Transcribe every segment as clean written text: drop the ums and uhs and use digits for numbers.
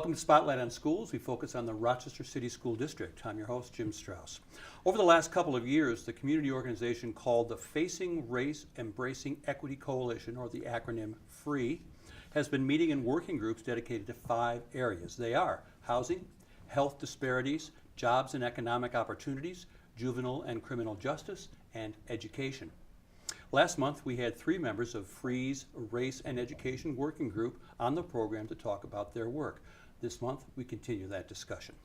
Welcome to Spotlight on Schools. We focus on the Rochester City School District. I'm your host, Jim Strauss. Over the last couple of years, the community organization called the Facing Race Embracing Equity Coalition, or the acronym FREE, has been meeting in working groups dedicated to 5 areas. They are housing, health disparities, jobs and economic opportunities, juvenile and criminal justice, and education. Last month, we had 3 members of FREE's Race and Education Working Group on the program to talk about their work. This month, we continue that discussion.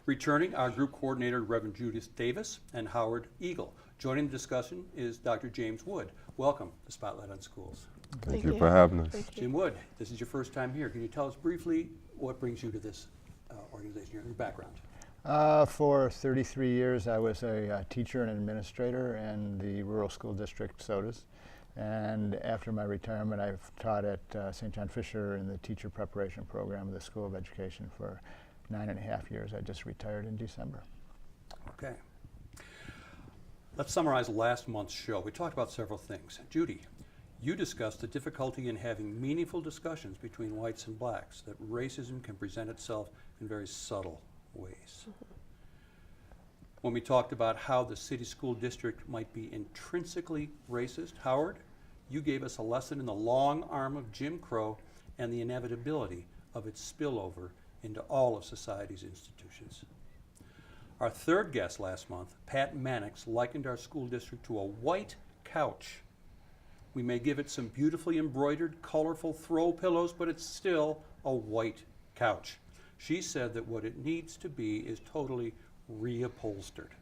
Returning, our group coordinator, Reverend Judy Davis and Howard Eagle. Joining the discussion is Dr. James Wood. Welcome to Spotlight on Schools. Thank you for having us. Jim Wood, this is your first time here. Can you tell us briefly what brings you to this organization, your background? For 33 years, I was a teacher and administrator in the rural school district, SOTAs. And after my retirement, I've taught at St. John Fisher in the teacher preparation program of the School of Education for 9.5 years. I just retired in December. Okay. Let's summarize last month's show. We talked about several things. Judy, you discussed the difficulty in having meaningful discussions between whites and blacks, that racism can present itself in very subtle ways. When we talked about how the city school district might be intrinsically racist, Howard, you gave us a lesson in the long arm of Jim Crow and the inevitability of its spillover into all of society's institutions. Our third guest last month, Pat Mannix, likened our school district to a white couch. We may give it some beautifully embroidered, colorful throw pillows, but it's still a white couch. She said that what it needs to be is totally reupholstered.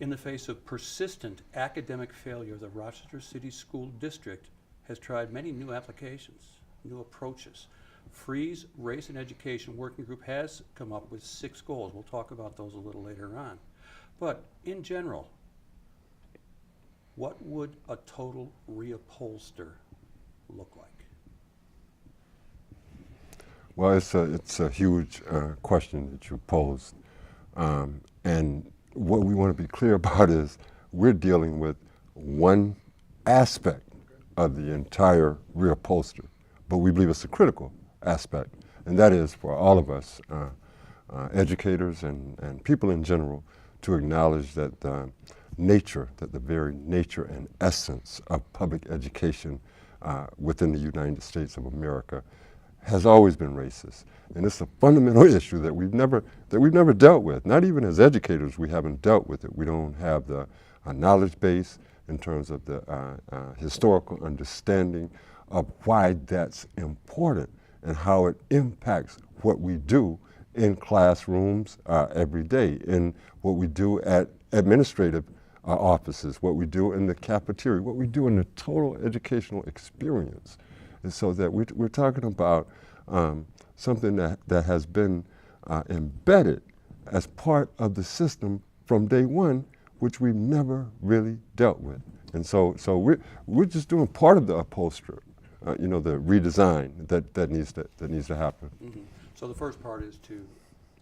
In the face of persistent academic failure, the Rochester City School District has tried many new applications, new approaches. FREE's Race and Education Working Group has come up with 6 goals. We'll talk about those a little later on. But in general, what would a total reupholster look like? Well, it's a huge question that you posed. And what we want to be clear about is we're dealing with one aspect of the entire reupholster, but we believe it's a critical aspect, and that is for all of us, educators and people in general, to acknowledge that the very nature and essence of public education within the United States of America has always been racist. And it's a fundamental issue that we've never dealt with. Not even as educators, we haven't dealt with it. We don't have the knowledge base in terms of the historical understanding of why that's important and how it impacts what we do in classrooms every day, in what we do at administrative offices, what we do in the cafeteria, what we do in the total educational experience. And so that we're talking about something that has been embedded as part of the system from day one, which we've never really dealt with. And so we're just doing part of the upholstery, the redesign that needs to happen. Mm-hmm. So the first part is to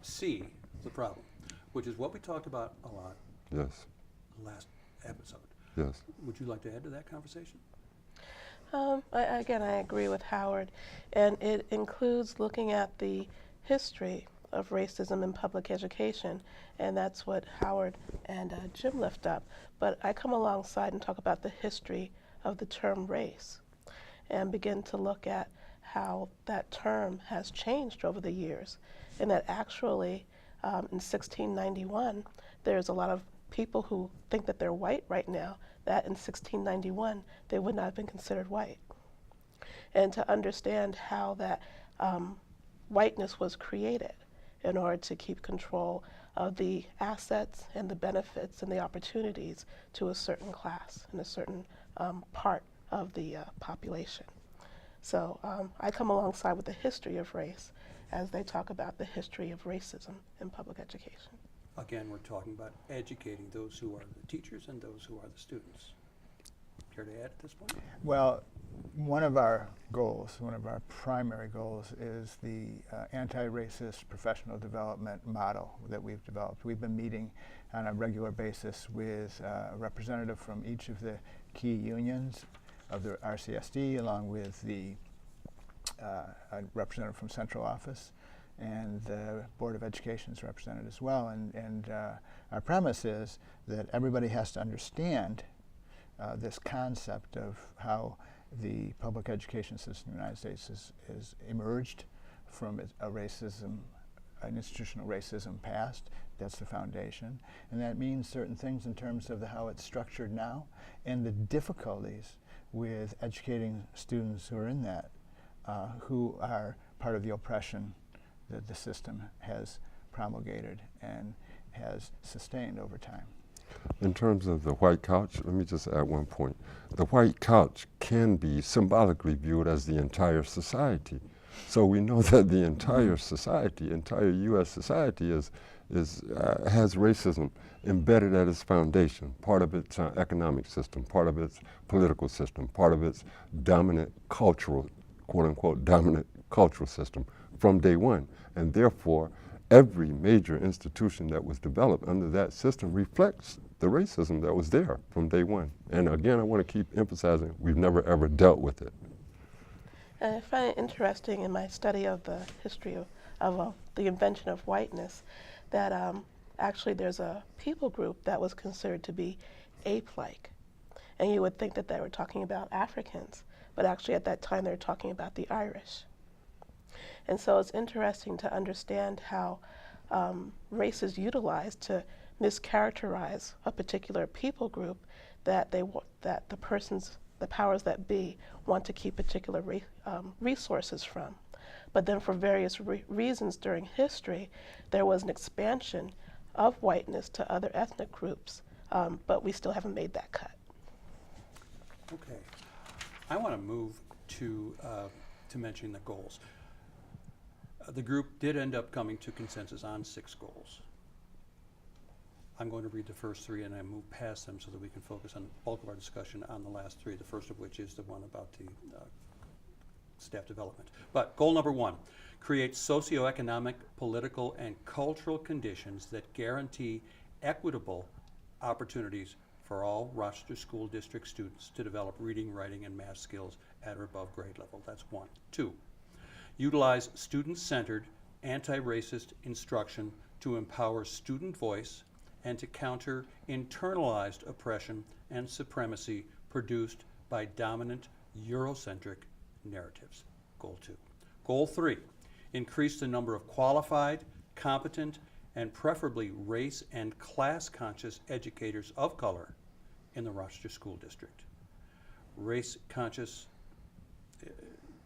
see the problem, which is what we talked about a lot. Yes. Last episode. Yes. Would you like to add to that conversation? I agree with Howard, and it includes looking at the history of racism in public education, and that's what Howard and Jim lift up. But I come alongside and talk about the history of the term race and begin to look at how that term has changed over the years, and that actually in 1691, there's a lot of people who think that they're white right now, that in 1691 they would not have been considered white. And to understand how that whiteness was created in order to keep control of the assets and the benefits and the opportunities to a certain class and a certain part of the population. So I come alongside with the history of race as they talk about the history of racism in public education. Again, we're talking about educating those who are the teachers and those who are the students. Care to add at this point? Well, one of our primary goals is the anti-racist professional development model that we've developed. We've been meeting on a regular basis with a representative from each of the key unions of the RCSD, along with the a representative from central office, and the Board of Education is represented as well. And our premise is that everybody has to understand this concept of how the public education system in the United States is emerged from a racism, an institutional racism past. That's the foundation. And that means certain things in terms of how it's structured now and the difficulties with educating students who are in that, who are part of the oppression that the system has promulgated and has sustained over time. In terms of the white couch, let me just add one point. The white couch can be symbolically viewed as the entire society. So we know that the entire society, entire U.S. society has racism embedded at its foundation, part of its economic system, part of its political system, part of its dominant cultural, quote-unquote, dominant cultural system from day one. And therefore, every major institution that was developed under that system reflects the racism that was there from day one. And again, I want to keep emphasizing we've never ever dealt with it. And I find it interesting in my study of the history of the invention of whiteness that actually there's a people group that was considered to be ape-like. And you would think that they were talking about Africans, but actually at that time they were talking about the Irish. And so it's interesting to understand how race is utilized to mischaracterize a particular people group that that the powers that be want to keep particular resources from. But then for various reasons during history, there was an expansion of whiteness to other ethnic groups, but we still haven't made that cut. Okay. I want to move to mention the goals. The group did end up coming to consensus on 6 goals. I'm going to read the first 3 and I move past them so that we can focus on the bulk of our discussion on the last 3, the first of which is the one about the staff development. But goal number 1, create socioeconomic, political, and cultural conditions that guarantee equitable opportunities for all Rochester School District students to develop reading, writing, and math skills at or above grade level. That's 1. 2, utilize student-centered, anti-racist instruction to empower student voice and to counter internalized oppression and supremacy produced by dominant Eurocentric narratives. Goal 2. Goal 3, increase the number of qualified, competent, and preferably race and class-conscious educators of color in the Rochester School District. Race-conscious,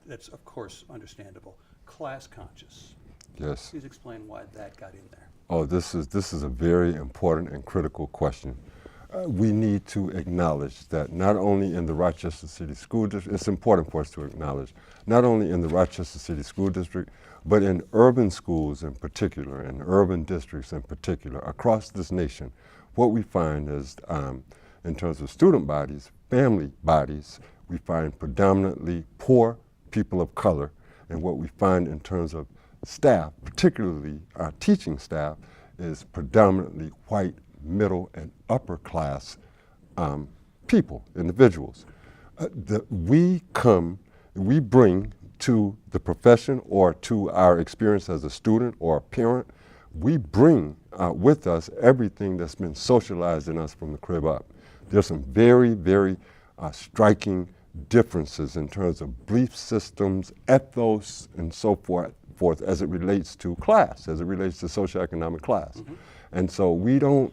that's of course understandable. Class-conscious. Yes. Please explain why that got in there. Oh, this is a very important and critical question. We need to acknowledge that not only in the Rochester City School District, it's important for us to acknowledge, not only in the Rochester City School District, but in urban schools in particular, and urban districts in particular, across this nation, what we find is, in terms of student bodies, family bodies, we find predominantly poor people of color, and what we find in terms of staff, particularly our teaching staff, is predominantly white, middle, and upper class people, individuals. We bring to the profession or to our experience as a student or a parent, we bring with us everything that's been socialized in us from the crib up. There's some very, very striking differences in terms of belief systems, ethos, and so forth as it relates to class, as it relates to socioeconomic class. Mm-hmm. And so we don't,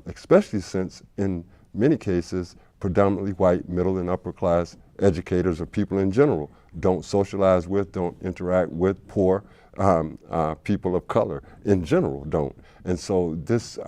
especially since in many cases, predominantly white, middle, and upper class educators or people in general don't socialize with, don't interact with poor people of color in general don't. And so this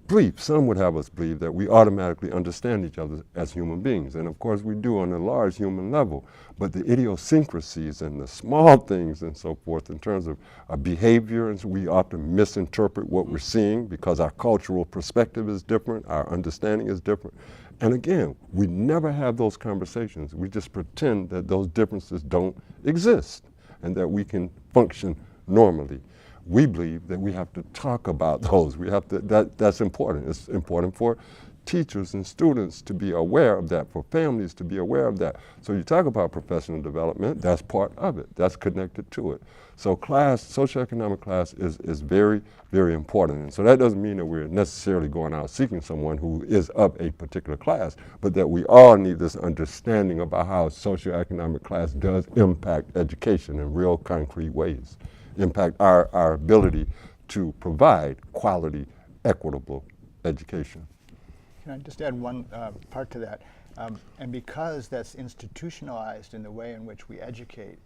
belief, some would have us believe that we automatically understand each other as human beings. And of course we do on a large human level, but the idiosyncrasies and the small things and so forth in terms of behavior, and so we often misinterpret what we're seeing because our cultural perspective is different, our understanding is different. And again, we never have those conversations. We just pretend that those differences don't exist and that we can function normally. We believe that we have to talk about those. We have to, that's important. It's important for teachers and students to be aware of that, for families to be aware of that. So you talk about professional development, that's part of it. That's connected to it. So class, socioeconomic class is very, very important. And so that doesn't mean that we're necessarily going out seeking someone who is of a particular class, but that we all need this understanding about how socioeconomic class does impact education in real concrete ways, impact our ability to provide quality, equitable education. Can I just add one part to that? And because that's institutionalized in the way in which we educate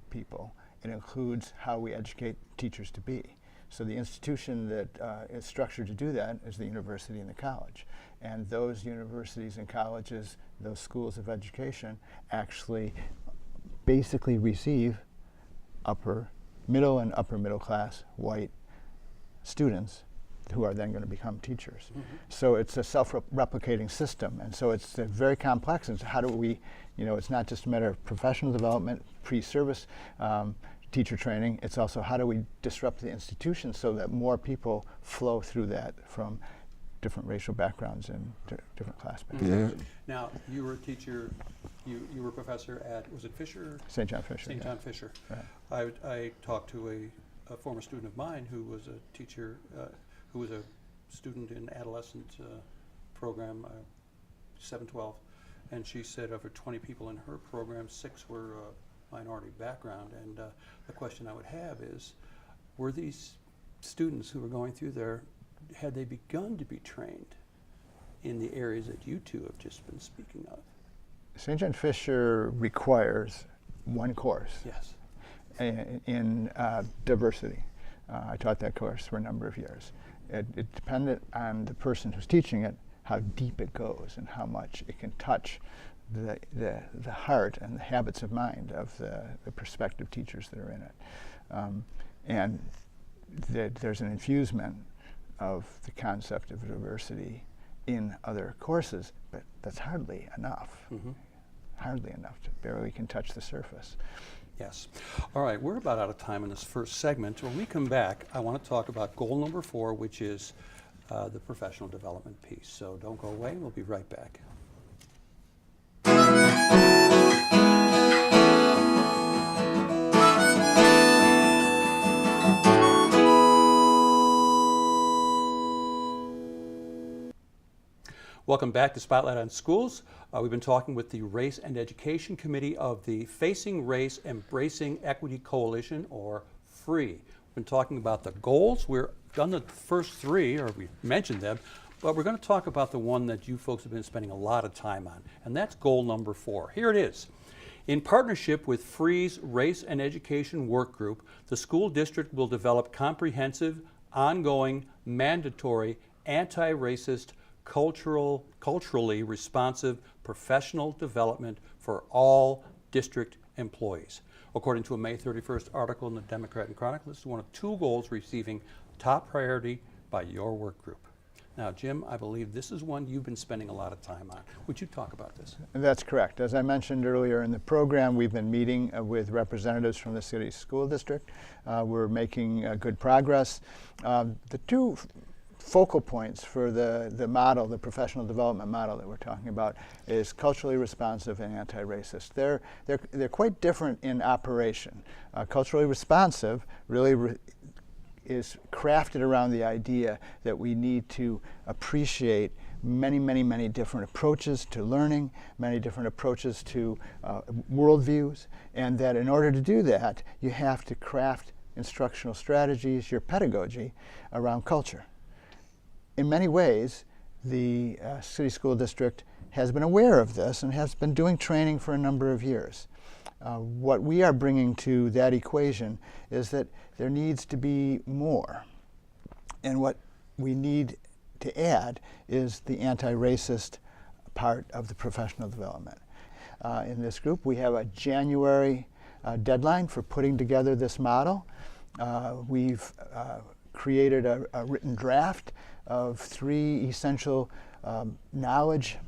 people, it includes how we educate teachers to be. So the institution that is structured to do that is the university and the college. And those universities and colleges, those schools of education, actually basically receive middle and upper middle class white students who are then going to become teachers. Mm-hmm. So it's a self-replicating system, and so it's very complex. And so how do we, it's not just a matter of professional development, pre-service teacher training, it's also how do we disrupt the institution so that more people flow through that from different racial backgrounds and different class backgrounds. Yeah. Now, you were a teacher, you were a professor at, was it Fisher? St. John Fisher. St. John Fisher. Right. I talked to a former student of mine who was a teacher, who was a student in adolescent program, 712, and she said over 20 people in her program, 6 were minority background. And the question I would have is, were these students who were going through there, had they begun to be trained in the areas that you two have just been speaking of? St. John Fisher requires one course. Yes. In diversity. I taught that course for a number of years. It depended on the person who's teaching it, how deep it goes and how much it can touch the heart and the habits of mind of the prospective teachers that are in it. And there's an infusement of the concept of diversity in other courses, but that's hardly enough. Mm-hmm. Hardly enough to barely can touch the surface. Yes. All right, we're about out of time in this first segment. When we come back, I want to talk about goal number 4, which is the professional development piece. So don't go away, we'll be right back. Welcome back to Spotlight on Schools. We've been talking with the Race and Education Committee of the Facing Race Embracing Equity Coalition, or FREE. We've been talking about the goals. We're done the first 3, or we mentioned them, but we're going to talk about the one that you folks have been spending a lot of time on, and that's goal number 4. Here it is. In partnership with FREE's Race and Education Work Group, the school district will develop comprehensive, ongoing, mandatory, anti-racist, culturally responsive professional development for all district employees. According to a May 31st article in the Democrat and Chronicle, this is one of 2 goals receiving top priority by your work group. Now, Jim, I believe this is one you've been spending a lot of time on. Would you talk about this? That's correct. As I mentioned earlier in the program, we've been meeting with representatives from the city school district. We're making good progress. The 2 focal points for the model, the professional development model that we're talking about, is culturally responsive and anti-racist. They're quite different in operation. Culturally responsive really is crafted around the idea that we need to appreciate many, many, many different approaches to learning, many different approaches to worldviews, and that in order to do that, you have to craft instructional strategies, your pedagogy, around culture. In many ways, the city school district has been aware of this and has been doing training for a number of years. What we are bringing to that equation is that there needs to be more. And what we need to add is the anti-racist part of the professional development. In this group, we have a January deadline for putting together this model. We've created a written draft of 3 essential knowledge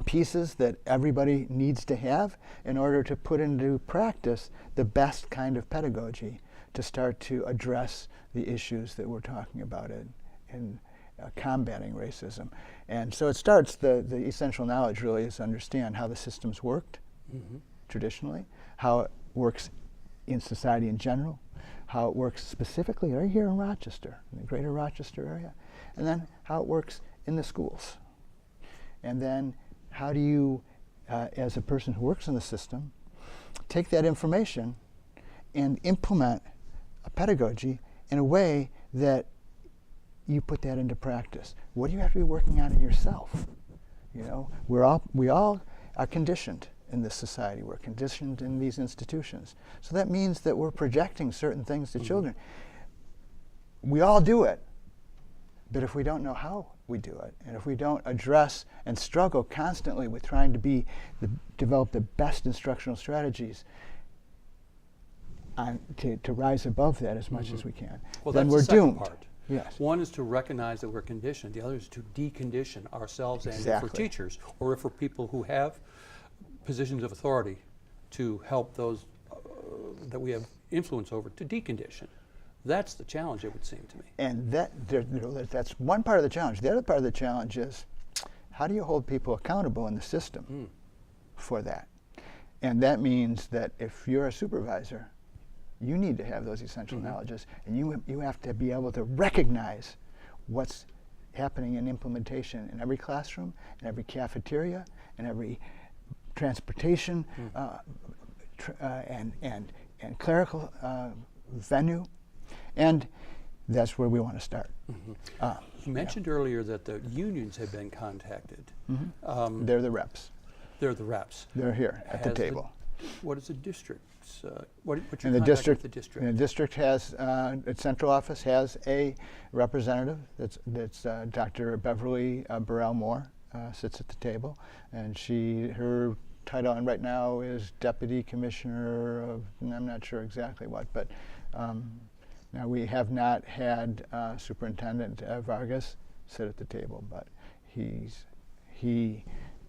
pieces that everybody needs to have in order to put into practice the best kind of pedagogy to start to address the issues that we're talking about in combating racism. And so it starts, the essential knowledge really is to understand how the systems worked traditionally, how it works in society in general, how it works specifically right here in Rochester, in the greater Rochester area, and then how it works in the schools. And then how do you, as a person who works in the system, take that information and implement a pedagogy in a way that you put that into practice. What do you have to be working on in yourself? You know, we all are conditioned in this society. We're conditioned in these institutions. So that means that we're projecting certain things to children. We all do it, but if we don't know how we do it, and if we don't address and struggle constantly with trying to develop the best instructional strategies to rise above that as much as we can, Well, then that's we're the second doomed. part. Yes. One is to recognize that we're conditioned. The other is to decondition ourselves, and if Exactly. we're teachers or if we're people who have positions of authority, to help those that we have influence over to decondition. That's the challenge, it would seem to me. And that's one part of the challenge. The other part of the challenge is, how do you hold people accountable in the system for that? And that means that if you're a supervisor, you need to have those essential knowledges, and you have to be able to recognize what's happening in implementation in every classroom, in every cafeteria, in every transportation and clerical venue, and that's where we want to start. You mentioned earlier that the unions have been contacted. They're the reps. They're the reps. They're here at the table. What is the district's, what's your And the contact district, with the district? and the district has, its central office has a representative. That's Dr. Beverly Burrell Moore, sits at the table, and her title right now is Deputy Commissioner of, and I'm not sure exactly what, but now we have not had Superintendent Vargas sit at the table, but he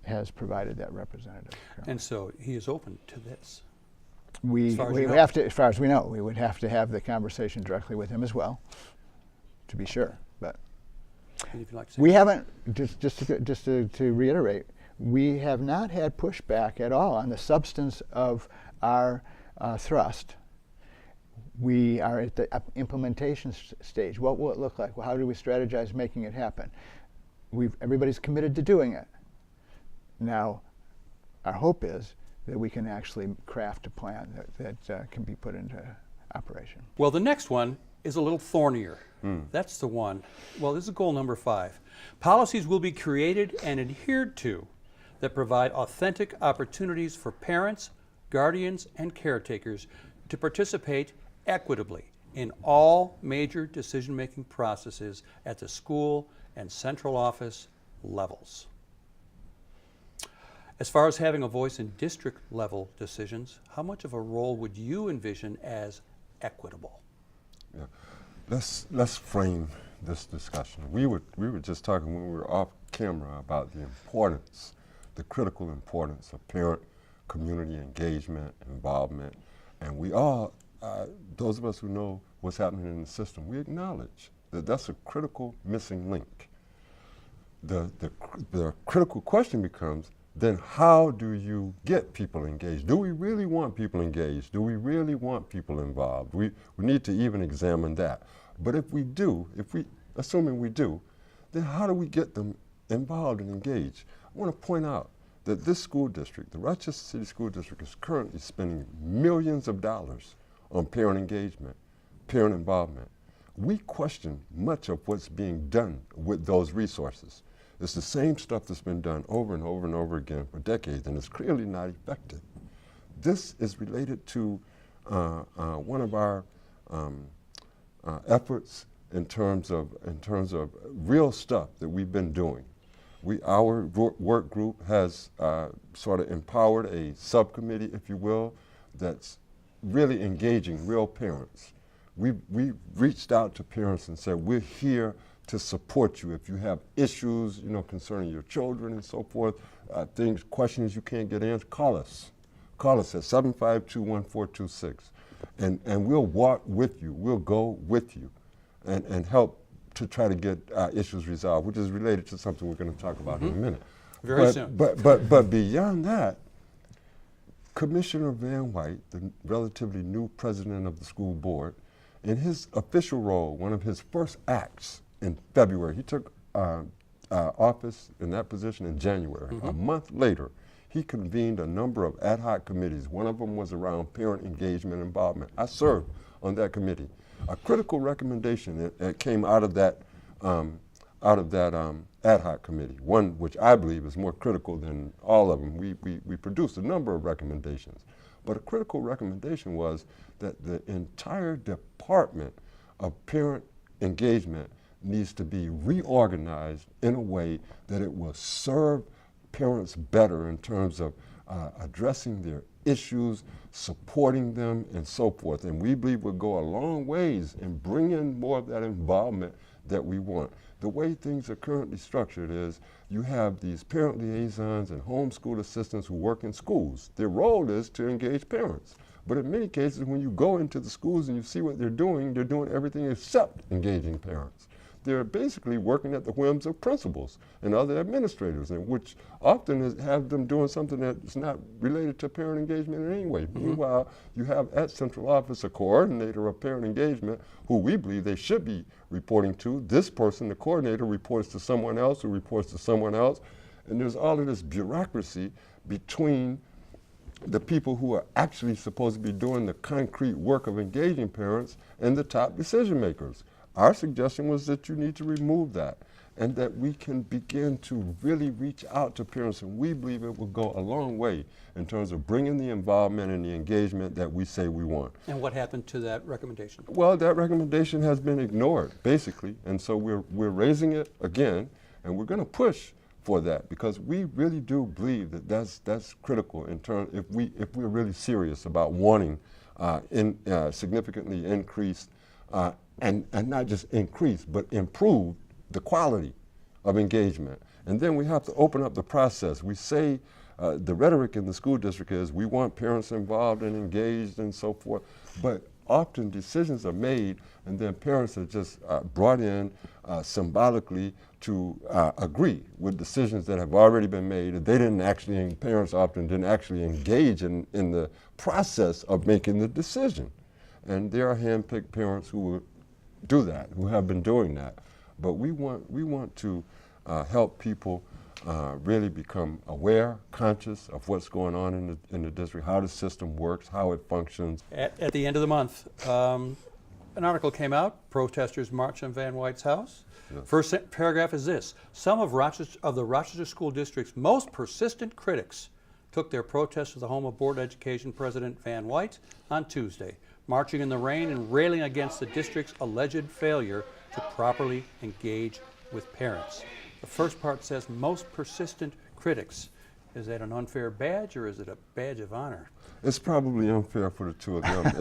has provided that representative. And so he is open to this. We far as you know. have to, as far as we know, we would have to have the conversation directly with him as well, to be sure. But If you'd like to say we haven't, just to reiterate, we have not had pushback at all on the substance of our thrust. We are at the implementation stage. What will it look like? Well, how do we strategize making it happen? Everybody's committed to doing it. Now, our hope is that we can actually craft a plan that can be put into operation. Well, the next one is a little thornier. That's the one. Well, this is goal number 5. Policies will be created and adhered to that provide authentic opportunities for parents, guardians, and caretakers to participate equitably in all major decision-making processes at the school and central office levels. As far as having a voice in district level decisions, how much of a role would you envision as equitable? Yeah. Let's frame this discussion. We were just talking when we were off camera about the importance, the critical importance of parent community engagement, involvement, and we all, those of us who know what's happening in the system, we acknowledge that that's a critical missing link. The critical question becomes, then how do you get people engaged? Do we really want people engaged? Do we really want people involved? We need to even examine that. But if we do, assuming we do, then how do we get them involved and engaged? I want to point out that this school district, the Rochester City School District, is currently spending millions of dollars on parent engagement, parent involvement. We question much of what's being done with those resources. It's the same stuff that's been done over and over and over again for decades, and it's clearly not effective. This is related to one of our efforts in terms of real stuff that we've been doing. Our work group has sort of empowered a subcommittee, if you will, that's really engaging real parents. We reached out to parents and said, we're here to support you if you have issues, concerning your children and so forth, questions you can't get answered. Call us. Call us at 752-1426, and we'll walk with you. We'll go with you, and help to try to get issues resolved, which is related to something we're going to talk about in a minute. Very soon. But beyond that, Commissioner Van White, the relatively new president of the school board, in his official role, one of his first acts in February, he took office in that position in January. A month later, he convened a number of ad hoc committees. One of them was around parent engagement and involvement. I served on that committee. A critical recommendation that came out of that ad hoc committee, one which I believe is more critical than all of them. We produced a number of recommendations, but a critical recommendation was that the entire department of parent engagement needs to be reorganized in a way that it will serve parents better in terms of addressing their issues, supporting them, and so forth. And we believe will go a long ways in bringing more of that involvement that we want. The way things are currently structured is you have these parent liaisons and homeschool assistants who work in schools. Their role is to engage parents. But in many cases, when you go into the schools and you see what they're doing everything except engaging parents. They're basically working at the whims of principals and other administrators, and which often have them doing something that's not related to parent engagement in any way. Meanwhile, you have at central office a coordinator of parent engagement who we believe they should be reporting to. This person, the coordinator, reports to someone else who reports to someone else. And there's all of this bureaucracy between the people who are actually supposed to be doing the concrete work of engaging parents and the top decision makers. Our suggestion was that you need to remove that and that we can begin to really reach out to parents, and we believe it will go a long way in terms of bringing the involvement and the engagement that we say we want. And what happened to that recommendation? Well, that recommendation has been ignored, basically, and so we're raising it again, and we're going to push for that because we really do believe that that's critical in terms if we're really serious about wanting significantly increased and not just increase, but improve the quality of engagement. And then we have to open up the process. We say the rhetoric in the school district is we want parents involved and engaged and so forth, but often decisions are made and then parents are just brought in symbolically to agree with decisions that have already been made. Parents often didn't actually engage in the process of making the decision. And there are hand-picked parents who will do that, who have been doing that. But we want to help people really become aware, conscious of what's going on in the district, how the system works, how it functions. At the end of the month, an article came out, protesters march on Van White's house. Yeah. First paragraph is this: some of the Rochester School District's most persistent critics took their protest to the home of Board of Education President Van White on Tuesday, marching in the rain and railing against the district's alleged failure to properly engage with parents. The first part says most persistent critics. Is that an unfair badge or is it a badge of honor? It's probably unfair for the two of them.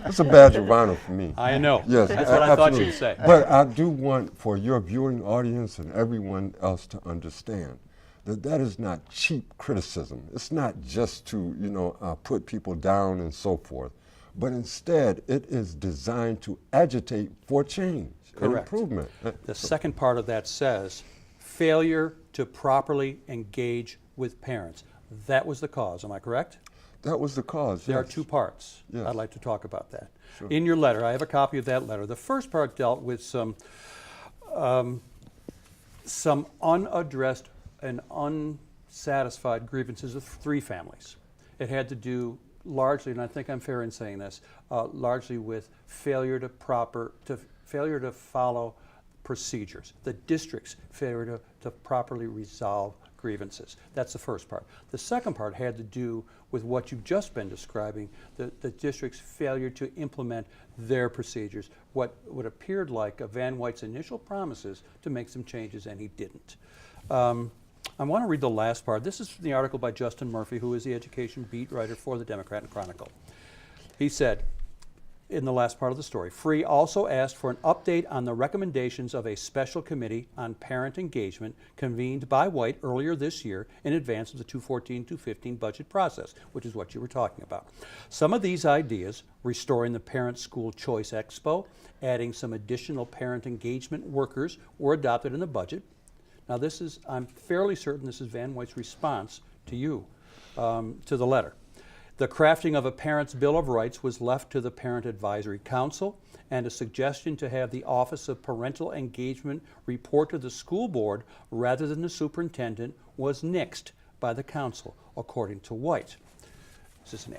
It's a badge of honor for me. I know. Yes, that's what I thought absolutely. you'd say. But I do want for your viewing audience and everyone else to understand that is not cheap criticism. It's not just to put people down and so forth, but instead it is designed to agitate for change and improvement. The second part of that says failure to properly engage with parents. That was the cause, am I correct? That was the cause, There are yes. two parts. Yes. I'd like to talk about that. Sure. In your letter, I have a copy of that letter. The first part dealt with some unaddressed and unsatisfied grievances of three families. It had to do largely, and I think I'm fair in saying this, largely with failure to follow procedures. The district's failure to properly resolve grievances. That's the first part. The second part had to do with what you've just been describing, the district's failure to implement their procedures, what appeared like Van White's initial promises to make some changes, and he didn't. I want to read the last part. This is from the article by Justin Murphy, who is the education beat writer for the Democrat and Chronicle. He said, in the last part of the story, Free also asked for an update on the recommendations of a special committee on parent engagement convened by White earlier this year in advance of the 2014-2015 budget process, which is what you were talking about. Some of these ideas, restoring the Parent School Choice Expo, adding some additional parent engagement workers, were adopted in the budget. Now this is, I'm fairly certain this is Van White's response to you, to the letter. The crafting of a Parent's Bill of Rights was left to the Parent Advisory Council, and a suggestion to have the Office of Parental Engagement report to the school board rather than the superintendent was nixed by the council, according to White. Is this an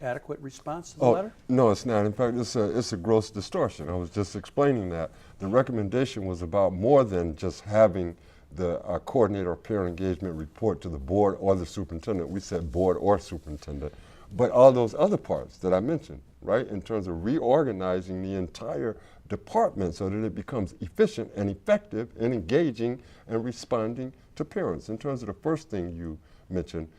adequate response to the letter? No, it's not. In fact, it's a gross distortion. I was just explaining that. The recommendation was about more than just having the coordinator of parent engagement report to the board or the superintendent. We said board or superintendent. But all those other parts that I mentioned, right, in terms of reorganizing the entire department so that it becomes efficient and effective in engaging and responding to parents. In terms of the first thing you mentioned,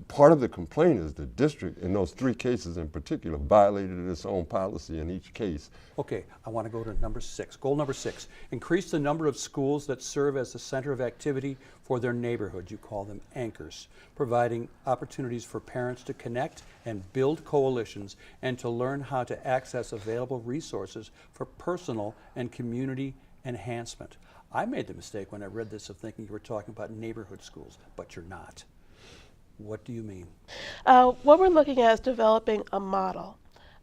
part of the complaint is the district, in those 3 cases in particular, violated its own policy in each case. Okay, I want to go to number 6. Goal number 6, increase the number of schools that serve as the center of activity for their neighborhood. You call them anchors, providing opportunities for parents to connect and build coalitions and to learn how to access available resources for personal and community enhancement. I made the mistake when I read this of thinking you were talking about neighborhood schools, but you're not. What do you mean? What we're looking at is developing a model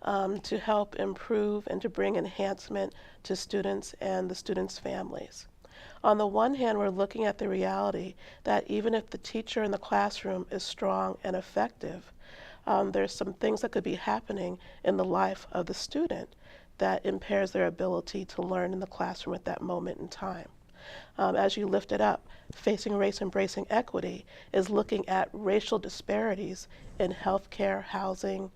to help improve and to bring enhancement to students and the students' families. On the one hand, we're looking at the reality that even if the teacher in the classroom is strong and effective, there's some things that could be happening in the life of the student that impairs their ability to learn in the classroom at that moment in time. As you lift it up, Facing Race, Embracing Equity is looking at racial disparities in healthcare, housing,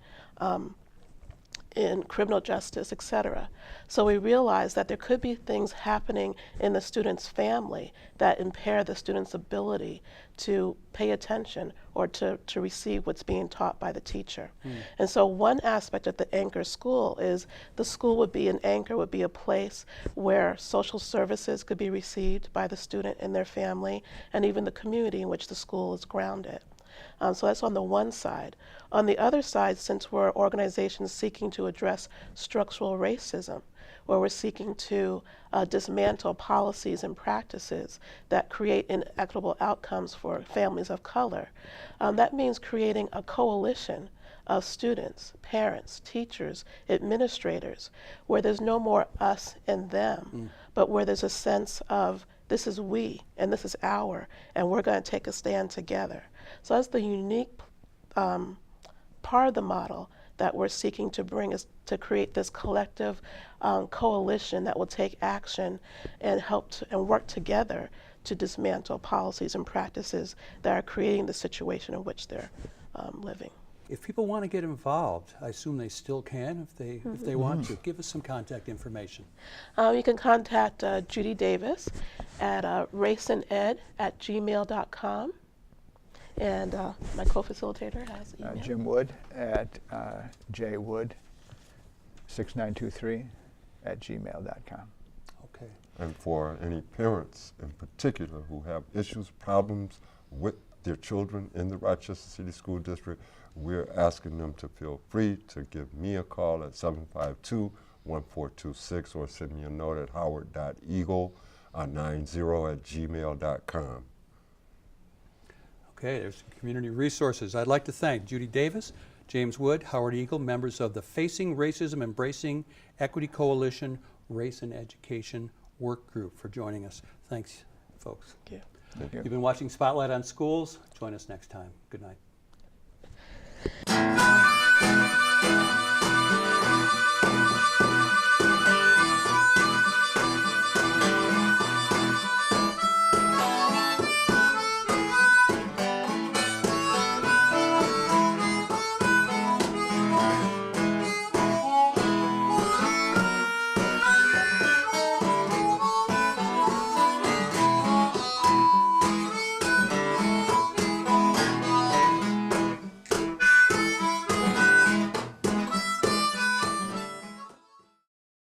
in criminal justice, etc. So we realize that there could be things happening in the student's family that impair the student's ability to pay attention or to receive what's being taught by the teacher. And so one aspect of the anchor school is the school would be an anchor, would be a place where social services could be received by the student and their family, and even the community in which the school is grounded. So that's on the one side. On the other side, since we're organizations seeking to address structural racism, where we're seeking to dismantle policies and practices that create inequitable outcomes for families of color, that means creating a coalition of students, parents, teachers, administrators, where there's no more us and them, but where there's a sense of this is we and this is our, and we're going to take a stand together. So that's the unique part of the model that we're seeking to bring, is to create this collective coalition that will take action and help and work together to dismantle policies and practices that are creating the situation in which they're living. If people want to get involved, I assume they still can if they want to. Give us some contact information. You can contact Judy Davis at raceanded@gmail.com. And my co-facilitator has email. Jim Wood at jwood6923@gmail.com. Okay. And for any parents in particular who have issues, problems with their children in the Rochester City School District, we're asking them to feel free to give me a call at 752-1426 or send me a note at howard.eagle90@gmail.com. Okay, there's community resources. I'd like to thank Judy Davis, James Wood, Howard Eagle, members of the Facing Racism, Embracing Equity Coalition Race and Education Work Group for joining us. Thanks, folks. Thank you. Thank you. You've been watching Spotlight on Schools. Join us next time. Good night.